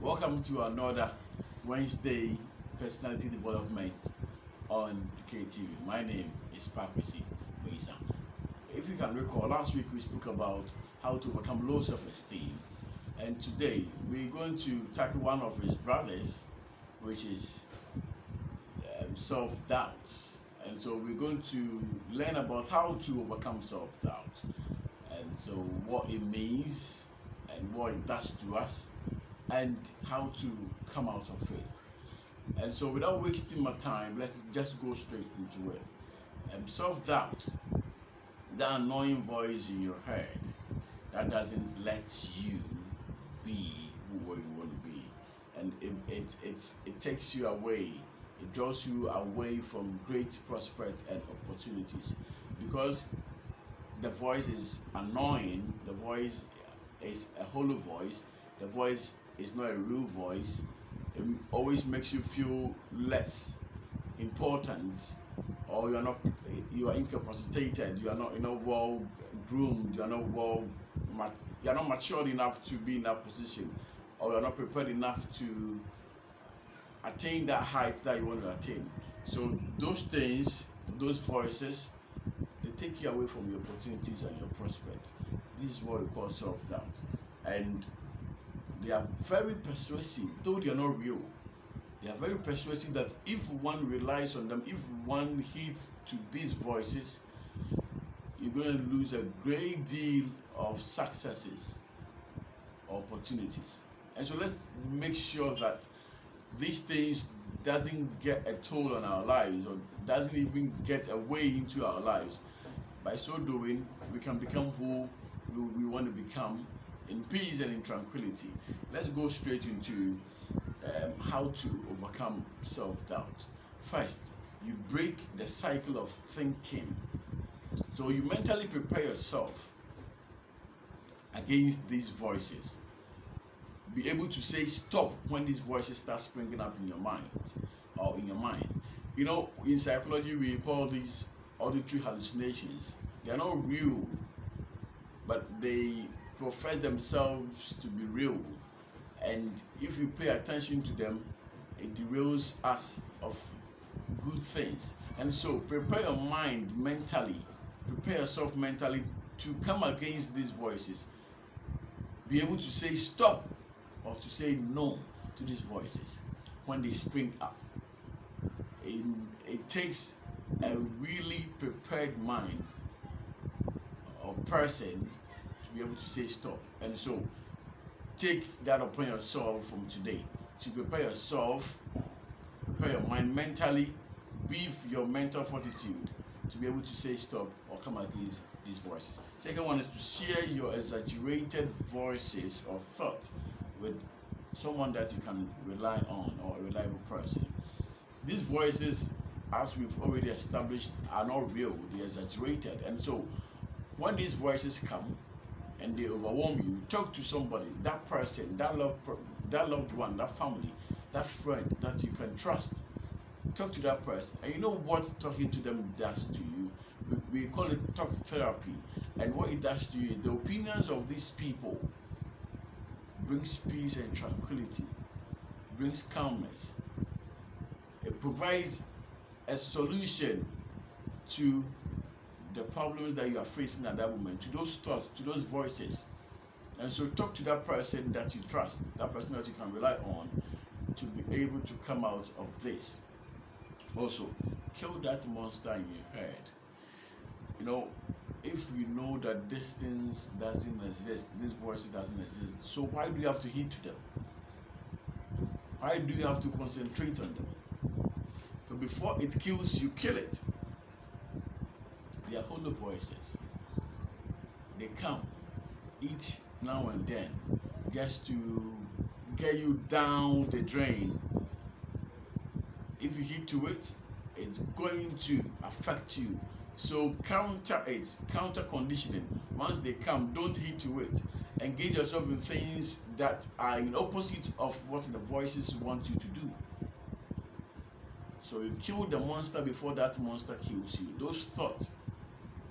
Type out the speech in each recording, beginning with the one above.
Welcome to another Wednesday personality development on PKTV. My name is Pakwesi Meisa. If you can recall, last week we spoke about how to overcome low self-esteem, and today we're going to tackle one of his brothers, which is self-doubt. And so we're going to learn about how to overcome self-doubt, and so what it means and what it does to us, and how to come out of it. And so without wasting my time, let's just go straight into it. Self-doubt, that annoying voice in your head that doesn't let you be who you want to be, and it takes you away. It draws you away from great prospects and opportunities, because the voice is annoying. The voice is a hollow voice. The voice is not a real voice. It always makes you feel less important, or you are incapacitated. You are not well groomed. You are not matured enough to be in that position, or you are not prepared enough to attain that height that you want to attain. So those things, those voices, they take you away from your opportunities and your prospects. This is what we call self-doubt, and they are very persuasive, though they are not real. They are very persuasive that if one relies on them, if one heeds to these voices, you're going to lose a great deal of successes, opportunities. And so let's make sure that these things doesn't get a toll on our lives, or doesn't even get a way into our lives. By so doing, we can become who we want to become in peace and in tranquility. Let's go straight into how to overcome self-doubt. First, you break the cycle of thinking. So you mentally prepare yourself against these voices. Be able to say stop when these voices start springing up in your mind or in your mind. You know, in psychology we call these auditory hallucinations. They are not real, but they profess themselves to be real. And if you pay attention to them, it derails us of good things. And so prepare your mind mentally, prepare yourself mentally to come against these voices. Be able to say stop or to say no to these voices when they spring up. It takes a really prepared mind or person to be able to say stop. And so take that upon yourself from today to prepare yourself, prepare your mind mentally, beef your mental fortitude to be able to say stop or come against these voices. Second one is to share your exaggerated voices or thought with someone that you can rely on, or a reliable person. These voices, as we've already established, are not real. They're exaggerated. And so when these voices come and they overwhelm you, talk to somebody, that person, that loved one, that family, that friend that you can trust. Talk to that person, and you know what talking to them does to you. We call it talk therapy. And what it does to you is the opinions of these people brings peace and tranquility, brings calmness. It provides a solution to the problems that you are facing at that moment, to those thoughts, to those voices. And so talk to that person that you trust, that person that you can rely on, to be able to come out of this. Also, kill that monster in your head. You know, if you know that this thing doesn't exist, this voice doesn't exist, so why do you have to heed to them? Why do you have to concentrate on them? So before it kills you, kill it. They are hollow voices. They come each now and then just to get you down the drain. If you heed to it, it's going to affect you. So counter it, counter conditioning. Once they come, don't heed to it. Engage yourself in things that are in opposite of what the voices want you to do. So you kill the monster before that monster kills you. Those thoughts,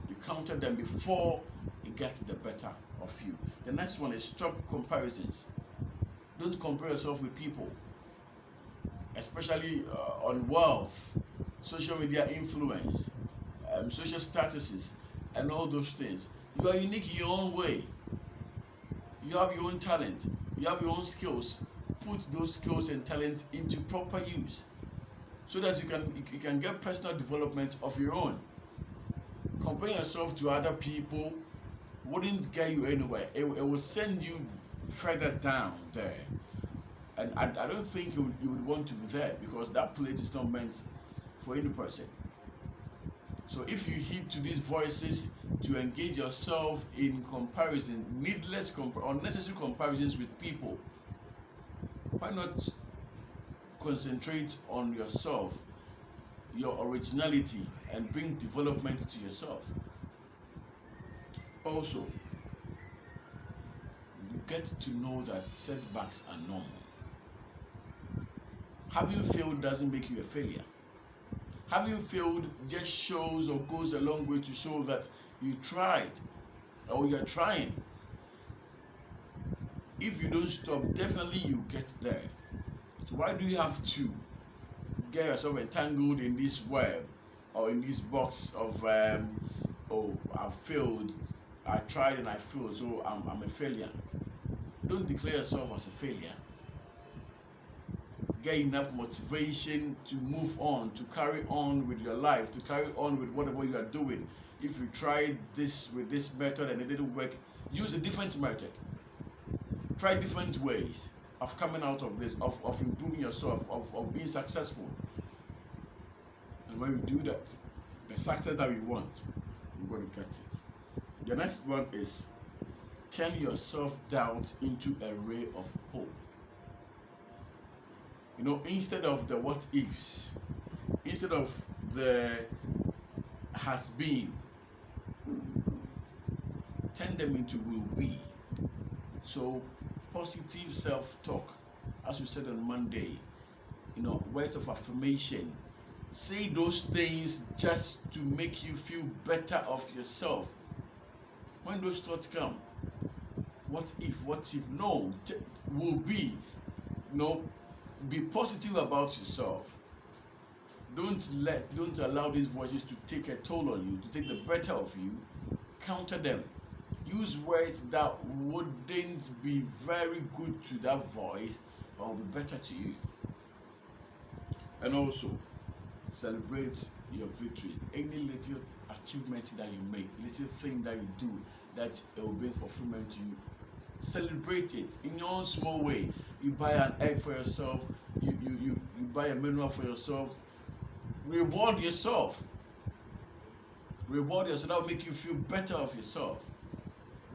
you counter them before it gets the better of you. The next one is stop comparisons. Don't compare yourself with people, especially on wealth, social media influence, social statuses, and all those things. You are unique in your own way. You have your own talent. You have your own skills. Put those skills and talents into proper use so that you can get personal development of your own. Comparing yourself to other people wouldn't get you anywhere. It will send you further down there. And I don't think you would want to be there, because that place is not meant for any person. So if you heed to these voices to engage yourself in comparison, unnecessary comparisons with people, why not concentrate on yourself, your originality, and bring development to yourself? Also, you get to know that setbacks are normal. Having failed doesn't make you a failure. Having failed just shows or goes a long way to show that you tried or you're trying. If you don't stop, definitely you get there. So why do you have to get yourself entangled in this web or in this box of oh, I failed, I tried and I failed, so I'm a failure? Don't declare yourself as a failure. Get enough motivation to move on, to carry on with your life, to carry on with whatever you are doing. If you tried this with this method and it didn't work, use a different method. Try different ways of coming out of this, of improving yourself, of being successful. And when you do that, the success that we want, you're going to get it. The next one is turn your self-doubt into a ray of hope. You know, instead of the what ifs, instead of the has been, turn them into will be. So positive self-talk, as we said on Monday, you know, words of affirmation. Say those things just to make you feel better of yourself. When those thoughts come, what if, no, will be, no, be positive about yourself. Don't allow these voices to take a toll on you, to take the better of you. Counter them. Use words that wouldn't be very good to that voice, but will be better to you. And also, celebrate your victories. Any little achievement that you make, little thing that you do that it will bring fulfillment to you, celebrate it in your own small way. You buy an egg for yourself, you buy a mineral for yourself. Reward yourself. Reward yourself. That will make you feel better of yourself.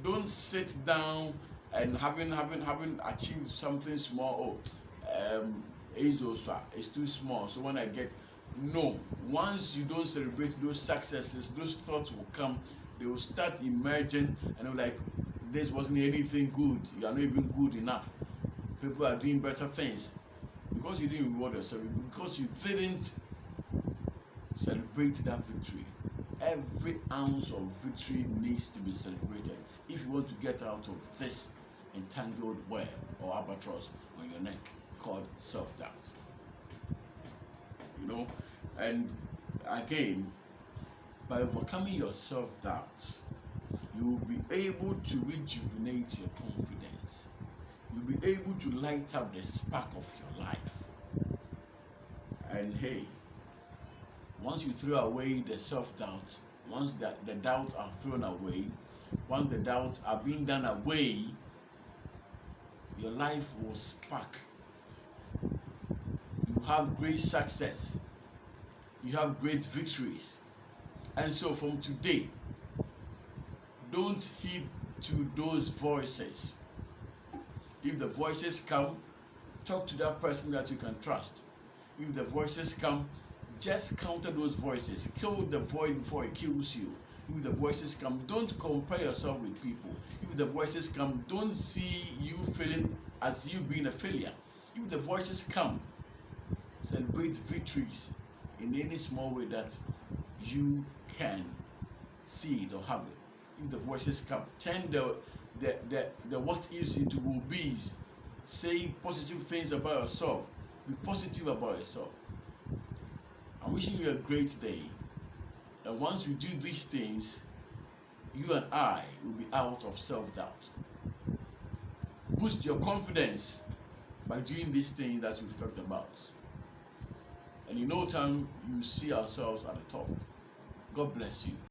Don't sit down and having achieved something small. It's too small. So when I get, no. Once you don't celebrate those successes, those thoughts will come. They will start emerging, and they're like, this wasn't anything good. You are not even good enough. People are doing better things because you didn't reward yourself, because you didn't celebrate that victory. Every ounce of victory needs to be celebrated if you want to get out of this entangled web or albatross on your neck called self-doubt. You know, and again, by overcoming your self-doubts, you will be able to rejuvenate your confidence. You'll be able to light up the spark of your life. And hey, once you throw away the self-doubt, once the doubts are thrown away, once the doubts are being done away, your life will spark. You have great success. You have great victories. And so from today, don't heed to those voices. If the voices come, talk to that person that you can trust. If the voices come, just counter those voices. Kill the voice before it kills you. If the voices come, don't compare yourself with people. If the voices come, don't see you failing as you being a failure. If the voices come, celebrate victories in any small way that you can see it or have it. If the voices come, turn the what ifs into will be's. Say positive things about yourself. Be positive about yourself. I'm wishing you a great day. And once you do these things, you and I will be out of self-doubt. Boost your confidence by doing these things that we've talked about. And in no time, you see ourselves at the top. God bless you.